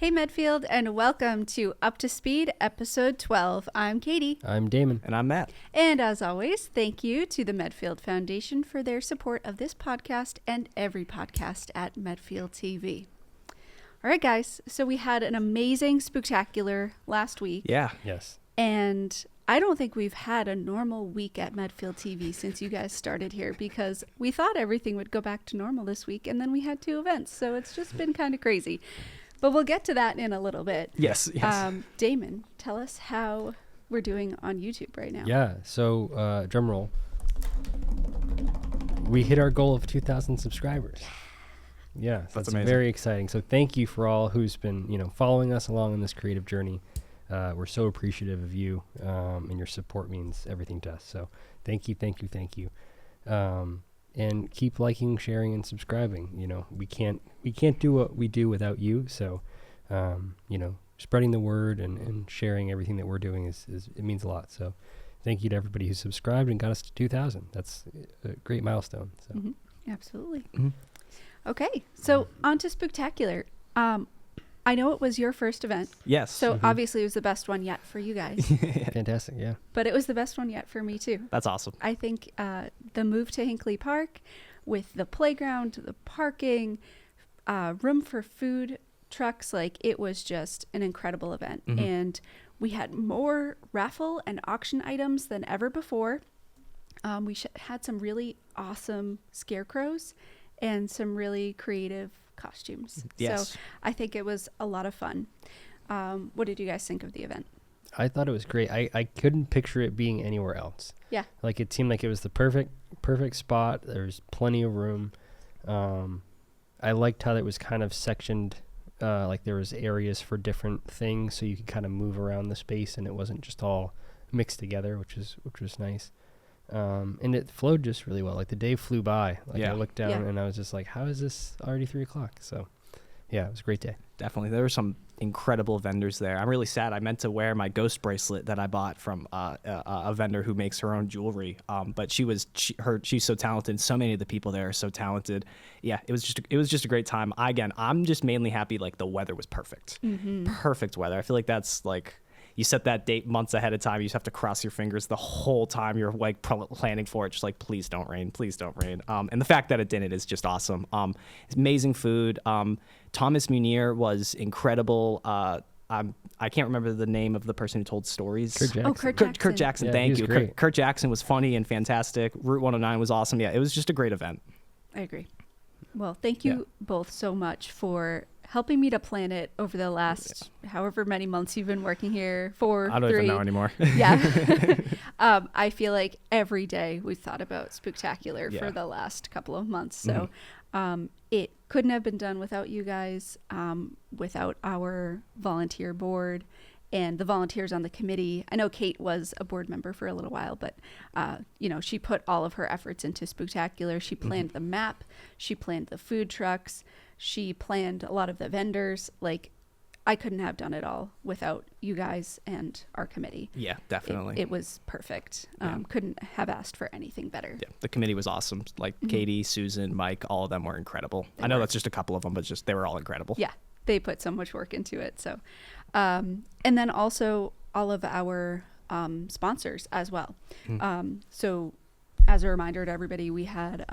Hey Medfield, and welcome to Up to Speed, episode 12. I'm Katie. I'm Damon. And I'm Matt. And as always, thank you to the Medfield Foundation for their support of this podcast and every podcast at Medfield TV. All right, guys. So we had an amazing spooktacular last week. Yeah. Yes. And I don't think we've had a normal week at Medfield TV since you guys started here, because we thought everything would go back to normal this week, and then we had 2 events. So it's just been kind of crazy. But we'll get to that in a little bit. Yes. Damon, tell us how we're doing on YouTube right now. Yeah. So, drum roll. We hit our goal of 2,000 subscribers. Yeah. So That's it's amazing. very exciting. So thank you for all who's been, following us along in this creative journey. We're so appreciative of you, and your support means everything to us. So thank you. And keep liking, sharing, and subscribing. We can't do what we do without you. So, spreading the word and sharing everything that we're doing is it means a lot. So, thank you to everybody who subscribed and got us to 2,000. That's a great milestone. So, Absolutely. Mm-hmm. Okay, so on to Spooktacular. I know it was your first event. Yes. So obviously it was the best one yet for you guys. fantastic. Yeah. But it was the best one yet for me too. That's awesome. I think the move to Hinckley Park with the playground, the parking, room for food trucks, it was just an incredible event. Mm-hmm. And we had more raffle and auction items than ever before. We had some really awesome scarecrows and some really creative costumes. Yes. So I think it was a lot of fun. What did you guys think of the event? I thought it was great. I couldn't picture it being anywhere else. Yeah. It seemed like it was the perfect spot. There's plenty of room. I liked how it was kind of sectioned. There was areas for different things, so you could kind of move around the space, and it wasn't just all mixed together, which was nice. And it flowed just really well. The day flew by. I looked down and I was just like, how is this already 3:00? So yeah, it was a great day. Definitely. There were some incredible vendors there. I'm really sad. I meant to wear my ghost bracelet that I bought from a vendor who makes her own jewelry. But she's so talented. So many of the people there are so talented. Yeah, it was just a great time. I'm just mainly happy the weather was perfect. Mm-hmm. Perfect weather. I feel like that's you set that date months ahead of time. You just have to cross your fingers the whole time you're planning for it. Just please don't rain, please don't rain. And the fact that it didn't is just awesome. It's amazing food. Thomas Munir was incredible. I can't remember the name of the person who told stories. Kurt Jackson. Oh, Kurt Jackson. Kurt Jackson, Yeah, thank he you. was great. Kurt Jackson was funny and fantastic. Route 109 was awesome. Yeah, it was just a great event. I agree. Well, thank you both so much for helping me to plan it over the last however many months you've been working here. 4, 3. I don't even know anymore. Yeah. I feel like every day we've thought about Spooktacular for the last couple of months. So it couldn't have been done without you guys, without our volunteer board and the volunteers on the committee. I know Kate was a board member for a little while, but she put all of her efforts into Spooktacular. She planned the map. She planned the food trucks. She planned a lot of the vendors. I couldn't have done it all without you guys and our committee. Yeah, definitely. It was perfect. Couldn't have asked for anything better. Yeah, the committee was awesome. Katie, Susan, Mike, all of them were incredible. I know that's just a couple of them, but they were all incredible. Yeah, they put so much work into it. So, and then also all of our sponsors as well. So as a reminder to everybody, we had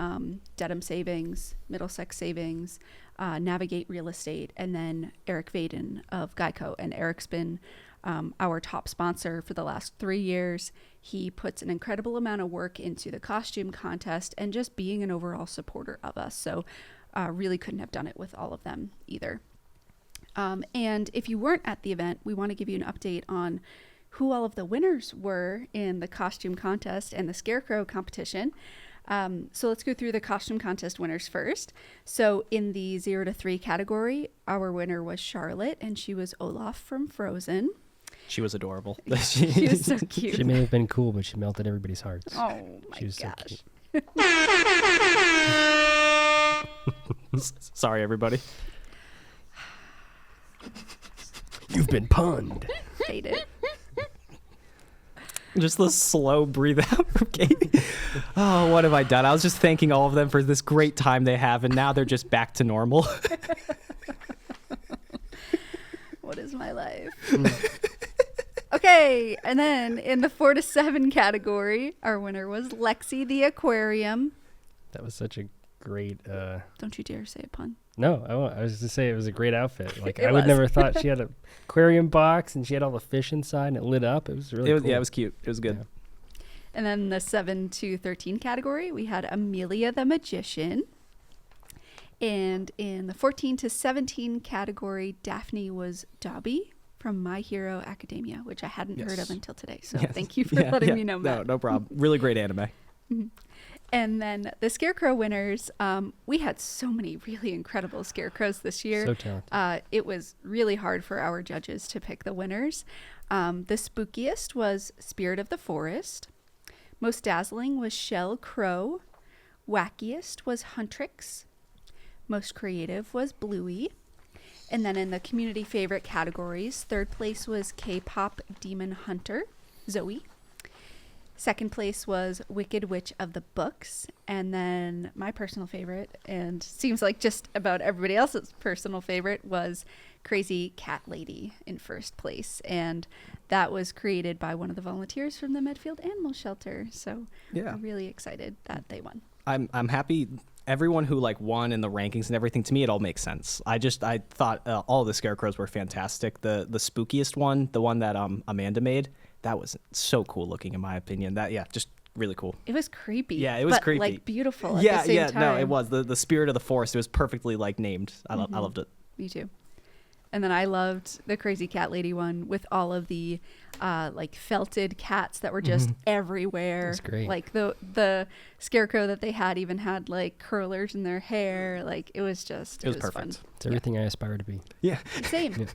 Dedham Savings, Middlesex Savings, Navigate Real Estate, and then Eric Vaden of Geico. And Eric's been our top sponsor for the last 3 years. He puts an incredible amount of work into the costume contest and just being an overall supporter of us. So really couldn't have done it with all of them either. And if you weren't at the event, we want to give you an update on who all of the winners were in the costume contest and the scarecrow competition. So let's go through the costume contest winners first. So in the 0 to 3 category, our winner was Charlotte, and she was Olaf from Frozen. She was adorable. She was so cute. She may have been cool, but she melted everybody's hearts. Oh my She was gosh. so cute. Sorry, everybody. You've been punned. Hate it. Just the slow breathe out from Katie. Oh, what have I done? I was just thanking all of them for this great time they have, and now they're just back to normal. my life. Okay, and then in the 4 to 7 category, our winner was Lexi the Aquarium. That was such a great. Don't you dare say a pun. No, I won't. I was to say it was a great outfit. Like It I would was. never thought she had an aquarium box and she had all the fish inside and it lit up. It was really cool. Yeah, it was cute. It was good. Yeah. And then the 7 to 13 category, we had Amelia the Magician. And in the 14 to 17 category, Daphne was Dobby from My Hero Academia, which I hadn't heard of until today. So thank you for letting me know that. No problem. Really great anime. And then the Scarecrow winners, we had so many really incredible Scarecrows this year. So talented. It was really hard for our judges to pick the winners. The spookiest was Spirit of the Forest. Most dazzling was Shell Crow. Wackiest was Huntrix. Most creative was Bluey. And then in the community favorite categories, third place was K-pop Demon Hunter, Zoe. Second place was Wicked Witch of the Books. And then my personal favorite, and seems like just about everybody else's personal favorite, was Crazy Cat Lady in first place. And that was created by one of the volunteers from the Medfield Animal Shelter. So I'm really excited that they won. I'm happy. Everyone who like won in the rankings and everything, to me, it all makes sense. I thought all the Scarecrows were fantastic. The spookiest one, the one that Amanda made, that was so cool looking in my opinion. Just really cool. It was creepy. Yeah, it was but, creepy. Like beautiful at the same time. No, it was the Spirit of the Forest. It was perfectly like named. I loved it. Me too. And then I loved the Crazy Cat Lady one with all of the like felted cats that were just everywhere. That's great. Like the Scarecrow that they had even had like curlers in their hair. Like it was just It was fun. perfect. It's everything I aspire to be. Yeah. Same. Yeah.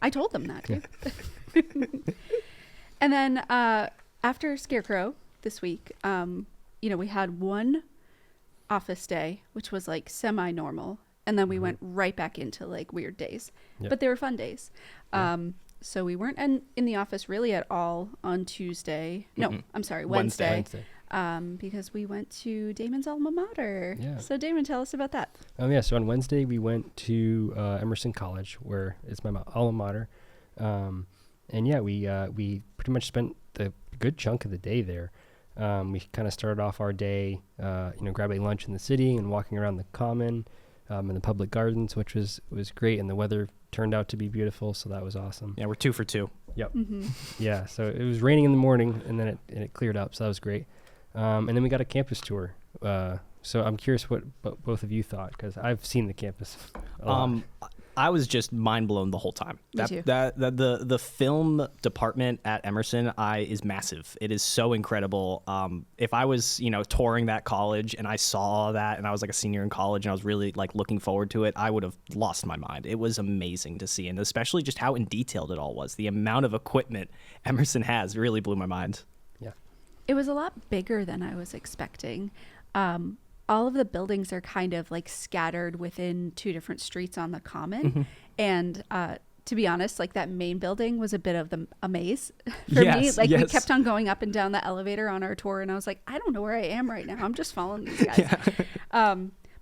I told them that too. And then after Scarecrow this week, we had one office day, which was like semi-normal. And then we went right back into like weird days. Yep. But they were fun days. So we weren't in the office really at all on Tuesday. No, I'm sorry, Wednesday. Because we went to Damon's alma mater. Yeah. So Damon, tell us about that. So on Wednesday we went to Emerson College, where it's my alma mater. We pretty much spent a good chunk of the day there. We kind of started off our day, grabbing lunch in the city and walking around the common, in the public gardens, which was great, and the weather turned out to be beautiful, so that was awesome. Yeah, we're 2 for 2. Yep. Mm-hmm. Yeah, so it was raining in the morning, and then it cleared up, so that was great. And then we got a campus tour. So I'm curious what both of you thought, because I've seen the campus a lot. I was just mind blown the whole time. Me too. The film department at Emerson is massive. It is so incredible. If I was touring that college and I saw that and I was like a senior in college and I was really like looking forward to it, I would have lost my mind. It was amazing to see, and especially just how in detailed it all was. The amount of equipment Emerson has really blew my mind. Yeah. It was a lot bigger than I was expecting. All of the buildings are kind of like scattered within 2 different streets on the common. And to be honest, like that main building was a bit of a maze for me. Like we kept on going up and down the elevator on our tour, and I was like, I don't know where I am right now. I'm just following these guys.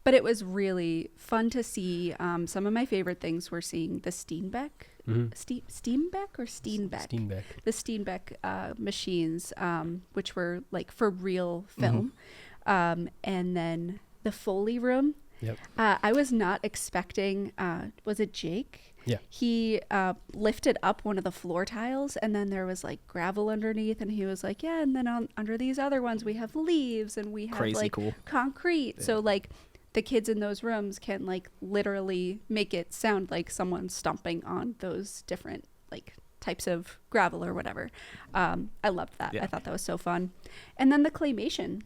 But it was really fun to see. Some of my favorite things were seeing the Steenbeck. Steenbeck or Steenbeck? Steenbeck. The Steenbeck machines, which were like for real film. And then the Foley room. Yep. I was not expecting, was it Jake? Yeah. He lifted up one of the floor tiles, and then there was like gravel underneath, and he was like, yeah, and then under these other ones we have leaves and we have like cool. concrete. Yeah. So like the kids in those rooms can like literally make it sound like someone's stomping on those different like types of gravel or whatever. I loved that. Yeah. I thought that was so fun. And then the claymation,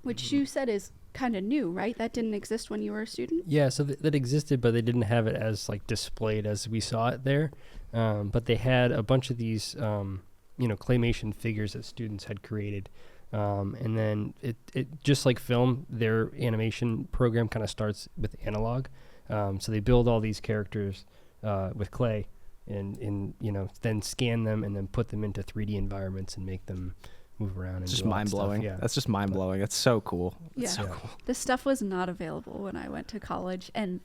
which you said is kind of new, right? That didn't exist when you were a student? Yeah, so that existed, but they didn't have it as like displayed as we saw it there. But they had a bunch of these, claymation figures that students had created. And then it just like film, their animation program kind of starts with analog. So they build all these characters with clay and then scan them and then put them into 3D environments and make them move around. And just mind blowing. Yeah. That's just mind blowing. It's so cool. Yeah. It's so cool. This stuff was not available when I went to college, and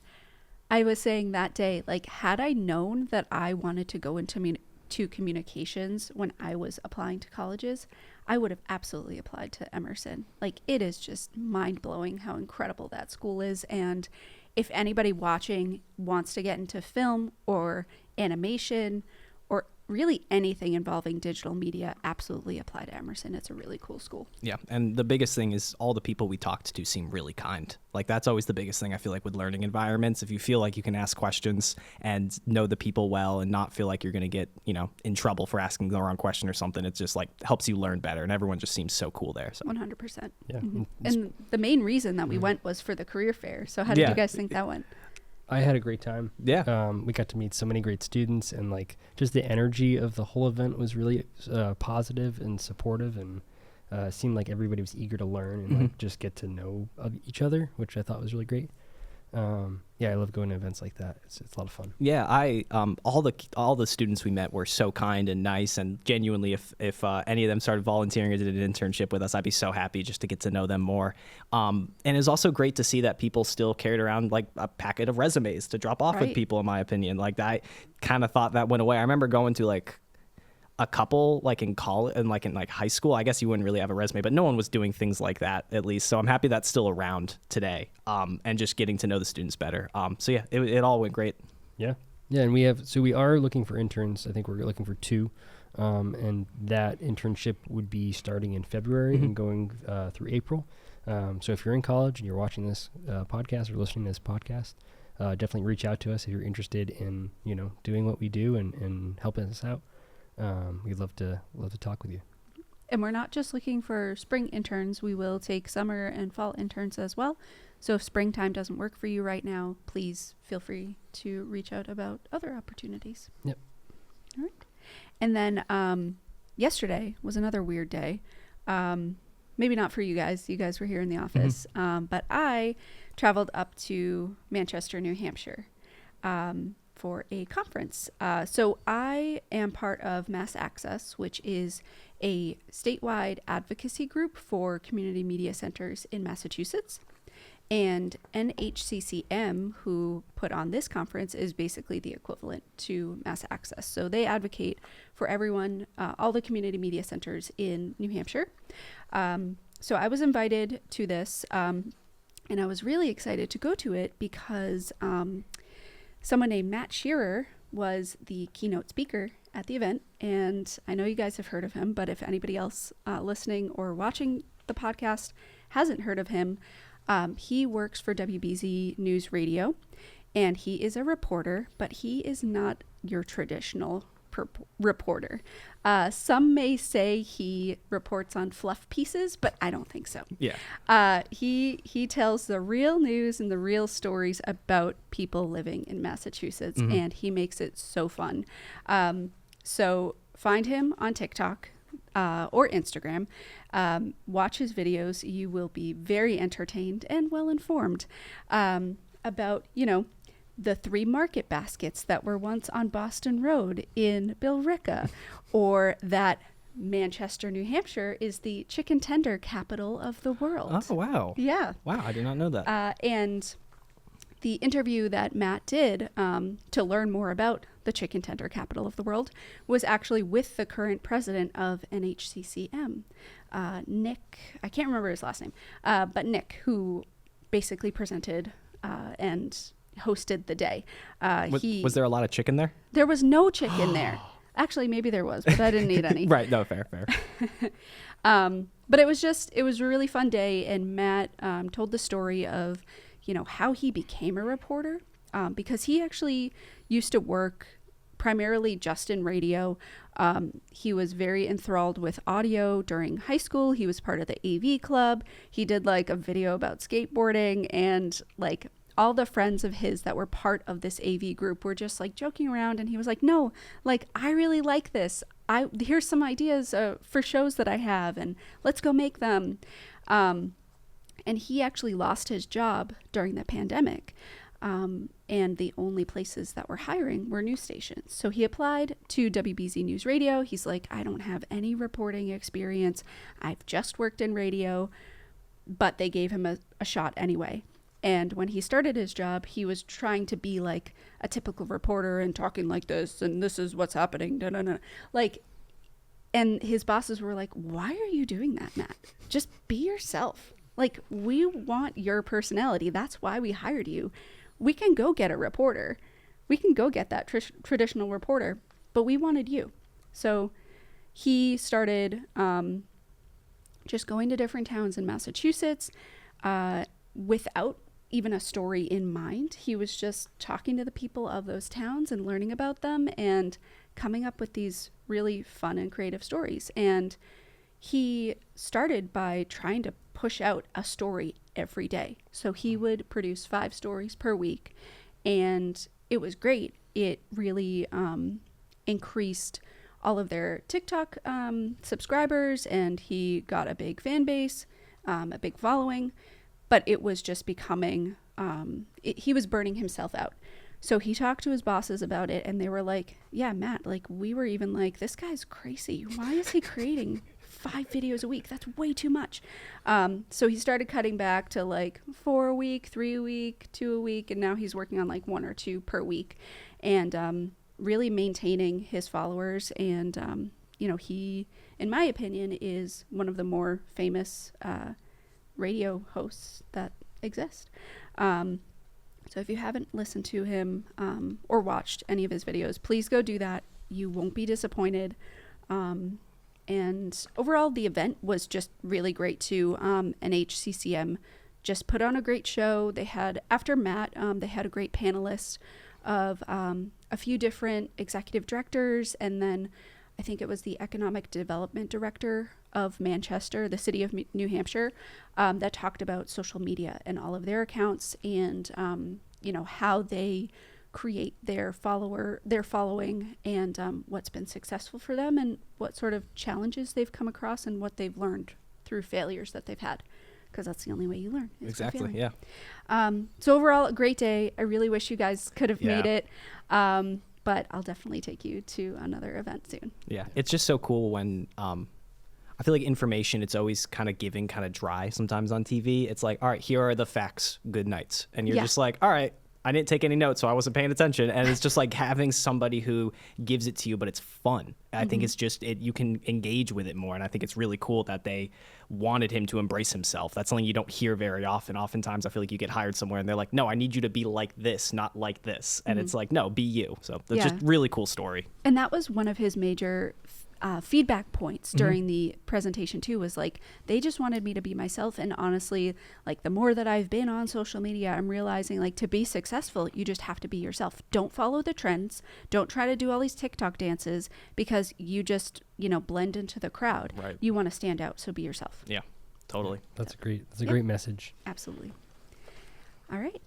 I was saying that day, like, had I known that I wanted to go into to communications when I was applying to colleges, I would have absolutely applied to Emerson. Like, it is just mind-blowing how incredible that school is. And if anybody watching wants to get into film or animation or really anything involving digital media, absolutely apply to Emerson. It's a really cool school. Yeah, and the biggest thing is all the people we talked to seem really kind. Like, that's always the biggest thing I feel like with learning environments. If you feel like you can ask questions and know the people well and not feel like you're going to get, in trouble for asking the wrong question or something, it just like helps you learn better, and everyone just seems so cool there. So 100%. Yeah. Mm-hmm. And the main reason that we went was for the career fair. So how did you guys think that went? I had a great time. Yeah. We got to meet so many great students, and like just the energy of the whole event was really positive and supportive, and seemed like everybody was eager to learn and like just get to know each other, which I thought was really great. Yeah, I love going to events like that. It's a lot of fun. Yeah, all the students we met were so kind and nice, and genuinely, if any of them started volunteering or did an internship with us, I'd be so happy just to get to know them more. And it's also great to see that people still carried around like a packet of resumes to drop off with people. In my opinion, like I kind of thought that went away. I remember going to like a couple like in college and like in like high school. I guess you wouldn't really have a resume, but no one was doing things like that, at least. So I'm happy that's still around today, and just getting to know the students better. So yeah, it all went great. Yeah, and we are looking for interns. I think we're looking for 2, and that internship would be starting in February and going through April. So if you're in college and you're watching this podcast or listening to this podcast, definitely reach out to us if you're interested in doing what we do and helping us out. We'd love to talk with you. And we're not just looking for spring interns. We will take summer and fall interns as well. So if springtime doesn't work for you right now, please feel free to reach out about other opportunities. Yep. All right. And then yesterday was another weird day. Maybe not for you guys. You guys were here in the office. But I traveled up to Manchester, New Hampshire, for a conference. So I am part of Mass Access, which is a statewide advocacy group for community media centers in Massachusetts. And NHCCM, who put on this conference, is basically the equivalent to Mass Access. So they advocate for everyone, all the community media centers in New Hampshire. So I was invited to this, and I was really excited to go to it because someone named Matt Shearer was the keynote speaker at the event. And I know you guys have heard of him, but if anybody else listening or watching the podcast hasn't heard of him, he works for WBZ News Radio, and he is a reporter, but he is not your traditional reporter. Some may say he reports on fluff pieces, but I don't think so. Yeah. He tells the real news and the real stories about people living in Massachusetts, and he makes it so fun. So find him on TikTok or Instagram. Watch his videos. You will be very entertained and well informed about, the 3 market baskets that were once on Boston Road in Billerica, or that Manchester, New Hampshire is the chicken tender capital of the world. Oh, wow. Yeah. Wow, I did not know that. And the interview that Matt did to learn more about the chicken tender capital of the world was actually with the current president of NHCCM, Nick. I can't remember his last name, but Nick, who basically presented and hosted the day. Was there a lot of chicken there? There was no chicken there. Actually, maybe there was, but I didn't eat any. Right. No, fair. But it was a really fun day. And Matt told the story of, how he became a reporter, because he actually used to work primarily just in radio. He was very enthralled with audio during high school. He was part of the AV club. He did like a video about skateboarding, and like all the friends of his that were part of this AV group were just like joking around. And he was like, no, like, I really like this. Here's some ideas for shows that I have, and let's go make them. And he actually lost his job during the pandemic. And the only places that were hiring were news stations. So he applied to WBZ News Radio. He's like, I don't have any reporting experience. I've just worked in radio, but they gave him a shot anyway. And when he started his job, he was trying to be like a typical reporter and talking like this, and this is what's happening. Da, da, da. Like, and his bosses were like, why are you doing that, Matt? Just be yourself. Like, we want your personality. That's why we hired you. We can go get a reporter. We can go get that traditional reporter, but we wanted you. So he started just going to different towns in Massachusetts without even a story in mind. He was just talking to the people of those towns and learning about them and coming up with these really fun and creative stories. And he started by trying to push out a story every day. So he would produce 5 stories per week, and it was great. It really increased all of their TikTok subscribers, and he got a big fan base, a big following, but it was just becoming, he was burning himself out. So he talked to his bosses about it, and they were like, yeah, Matt, like, we were even like, this guy's crazy. Why is he creating 5 videos a week? That's way too much. So he started cutting back to like 4 a week, 3 a week, 2 a week, and now he's working on like 1 or 2 per week, and really maintaining his followers. And you know, he, in my opinion, is one of the more famous radio hosts that exist. So if you haven't listened to him or watched any of his videos, please go do that. You won't be disappointed. And overall, the event was just really great too. NHCCM just put on a great show. They had, after Matt, they had a great panelist of a few different executive directors, and then I think it was the economic development director of Manchester, the city of New Hampshire, that talked about social media and all of their accounts, and you know, how they create their following, and what's been successful for them, and what sort of challenges they've come across, and what they've learned through failures that they've had, because that's the only way you learn. Exactly. Yeah. So overall, a great day. I really wish you guys could have made it. But I'll definitely take you to another event soon. Yeah. It's just so cool when, I feel like information, it's always kind of giving, kind of dry sometimes on TV. It's like, all right, here are the facts. Good nights. And you're just like, all right, I didn't take any notes, so I wasn't paying attention. And it's just like having somebody who gives it to you, but it's fun. I think it's just, you can engage with it more. And I think it's really cool that they wanted him to embrace himself. That's something you don't hear very often. Oftentimes I feel like you get hired somewhere and they're like, no, I need you to be like this, not like this. And it's like, no, be you. So that's just really cool story. And that was one of his major feedback points during the presentation too, was like, they just wanted me to be myself. And honestly, like, the more that I've been on social media, I'm realizing, like, to be successful, you just have to be yourself. Don't follow the trends. Don't try to do all these TikTok dances, because you just, you know, blend into the crowd. Right. You want to stand out, so be yourself. Yeah, totally. That's a great message. Absolutely. All right.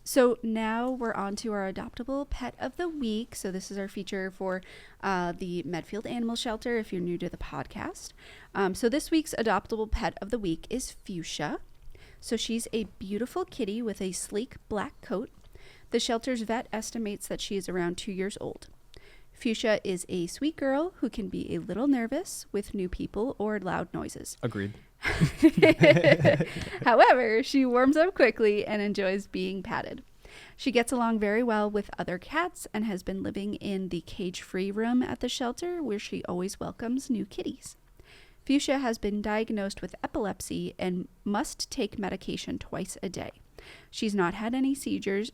So now we're on to our adoptable pet of the week. So this is our feature for the Medfield Animal Shelter, if you're new to the podcast. So this week's adoptable pet of the week is Fuchsia. So she's a beautiful kitty with a sleek black coat. The shelter's vet estimates that she is around 2 years old. Fuchsia is a sweet girl who can be a little nervous with new people or loud noises. Agreed. However, she warms up quickly and enjoys being patted. She gets along very well with other cats and has been living in the cage-free room at the shelter, where she always welcomes new kitties. Fuchsia has been diagnosed with epilepsy and must take medication twice a day. She's not had any seizures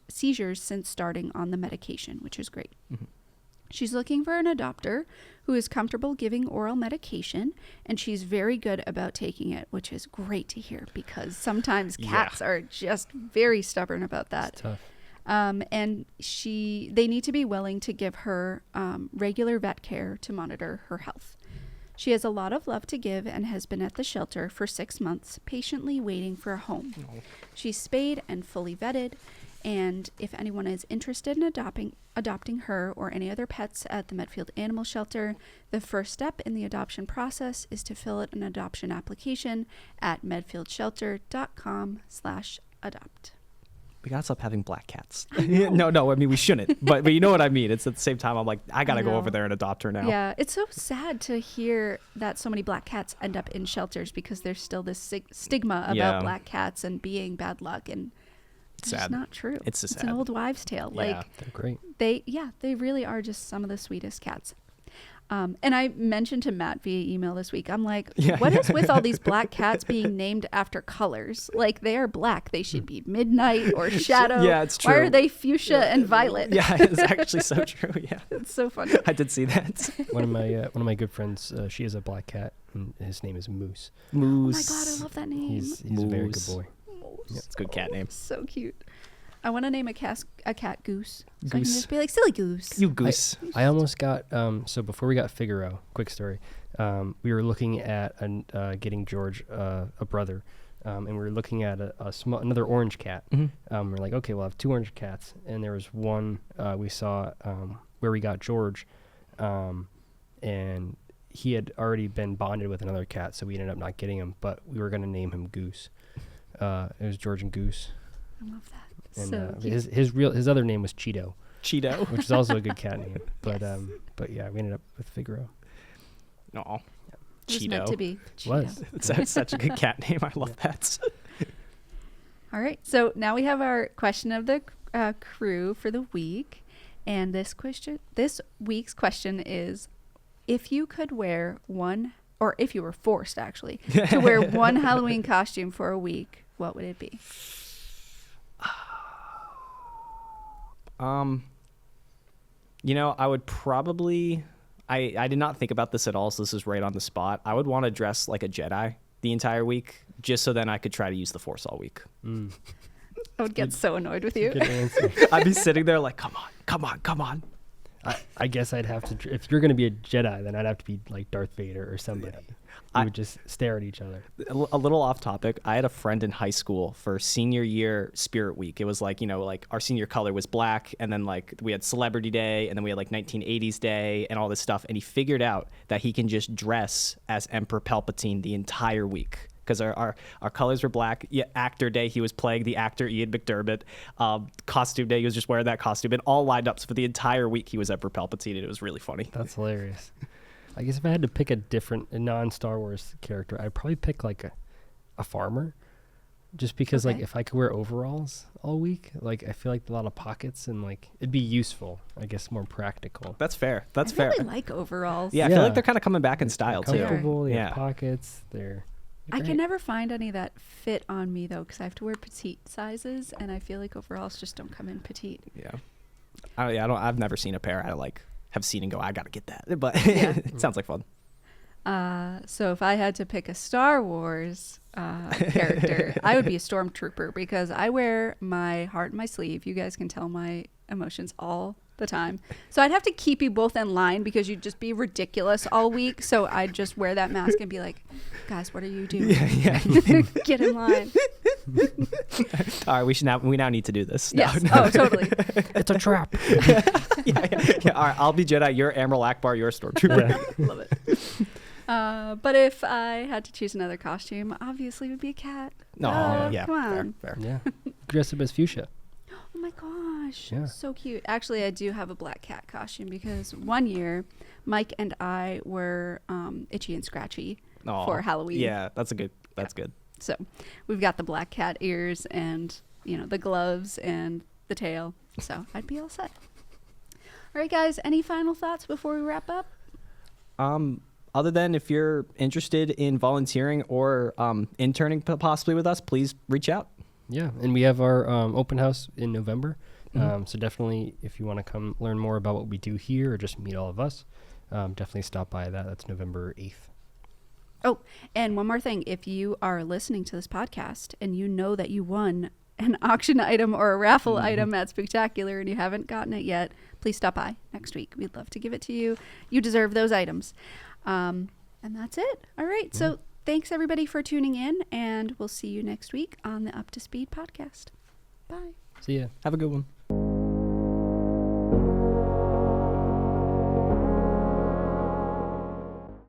since starting on the medication, which is great. She's looking for an adopter who is comfortable giving oral medication, and she's very good about taking it, which is great to hear, because sometimes cats are just very stubborn about that. It's tough. And they need to be willing to give her regular vet care to monitor her health. She has a lot of love to give and has been at the shelter for 6 months, patiently waiting for a home. She's spayed and fully vetted. And if anyone is interested in adopting her or any other pets at the Medfield Animal Shelter, the first step in the adoption process is to fill out an adoption application at medfieldshelter.com/adopt. We gotta stop having black cats. No, I mean, we shouldn't. But you know what I mean. It's at the same time, I'm like, I gotta go over there and adopt her now. Yeah, it's so sad to hear that so many black cats end up in shelters, because there's still this stigma about black cats and being bad luck. And It's sad. just not true. It's so It's sad. an old wives' tale. Yeah. Like They're great. they really are just some of the sweetest cats. And I mentioned to Matt via email this week, I'm like, what is with all these black cats being named after colors? Like, they are black. They should be midnight or shadow. Yeah, it's true. Why are they fuchsia and violet? Yeah, it's actually so true. Yeah, It's so funny. I did see that. One of my good friends, she has a black cat, and his name is Moose. Oh my Moose. God, I love that name. He's a very good Moose. boy. Moose. It's a good cat name. So cute. I want to name a cat Goose. So I can Goose. just be like, silly Goose. You goose. I almost got so before we got Figaro, quick story. We were looking at getting George a brother, and we were looking at another orange cat. Mm-hmm. We're like, okay, we'll have 2 orange cats, and there was one we saw where we got George, and he had already been bonded with another cat, so we ended up not getting him. But we were gonna name him Goose. It was George and Goose. I love that. And So cute. his other name was Cheeto, Cheeto. which is also a good cat name. But Yes. but yeah, we ended up with Figaro. No. It was meant to Cheeto. be. Was. Cheeto. It's such a good cat name. I love that. All right. So now we have our question of the crew for the week. And this week's question is, if you could wear one, or if you were forced actually, to wear one Halloween costume for a week, what would it be? I would probably. I did not think about this at all, so this is right on the spot. I would want to dress like a Jedi the entire week, just so then I could try to use the Force all week. Mm. I would get so annoyed with you. Good answer. I'd be sitting there like, come on. I guess I'd have to. If you're gonna be a Jedi, then I'd have to be like Darth Vader or somebody. We would just stare at each other. A little off topic. I had a friend in high school for senior year Spirit Week. It was like, like our senior color was black, and then like we had Celebrity Day, and then we had like 1980s Day and all this stuff. And he figured out that he can just dress as Emperor Palpatine the entire week. Because our colors were black. Yeah, actor day, he was playing the actor Ian McDermott. Costume day, he was just wearing that costume. And all lined up. So for the entire week, he was Emperor Palpatine, and it was really funny. That's hilarious. I guess if I had to pick a non-Star Wars character, I'd probably pick like a farmer. Just because like if I could wear overalls all week, like I feel like a lot of pockets and like it'd be useful. I guess more practical. That's fair. That's I fair. really like overalls. Yeah, I feel like they're kind of coming back in style, too. Comfortable, they have Yeah. pockets. They're I great. can never find any that fit on me though, because I have to wear petite sizes, and I feel like overalls just don't come in petite. Yeah. I've never seen a pair I like have seen and go, I gotta get that. But Yeah. it sounds like fun. So if I had to pick a Star Wars character, I would be a stormtrooper, because I wear my heart in my sleeve. You guys can tell my emotions all the time. So I'd have to keep you both in line, because you'd just be ridiculous all week. So I'd just wear that mask and be like, guys, what are you doing? Yeah. Get in line. All right, we now need to do this. Yes. No. Oh, totally. It's a trap. Yeah. All right, I'll be Jedi. You're Admiral Akbar. You're a Stormtrooper. Love it. But if I had to choose another costume, obviously it would be a cat. No, Oh, yeah, come on. fair. Yeah. Dress up as fuchsia. Oh my gosh. Yeah. So cute. Actually, I do have a black cat costume, because one year Mike and I were Itchy and Scratchy Aw, for Halloween. Yeah, that's good. So we've got the black cat ears and, the gloves and the tail. So I'd be all set. All right, guys, any final thoughts before we wrap up? Other than if you're interested in volunteering or interning possibly with us, please reach out. Yeah, and we have our open house in November. So definitely, if you want to come learn more about what we do here or just meet all of us, definitely stop by that. That's November 8th. Oh, and one more thing. If you are listening to this podcast and you know that you won an auction item or a raffle item at Spooktacular and you haven't gotten it yet, please stop by next week. We'd love to give it to you. You deserve those items. And that's it. All right. So thanks, everybody, for tuning in, and we'll see you next week on the Up to Speed podcast. Bye. See ya. Have a good one.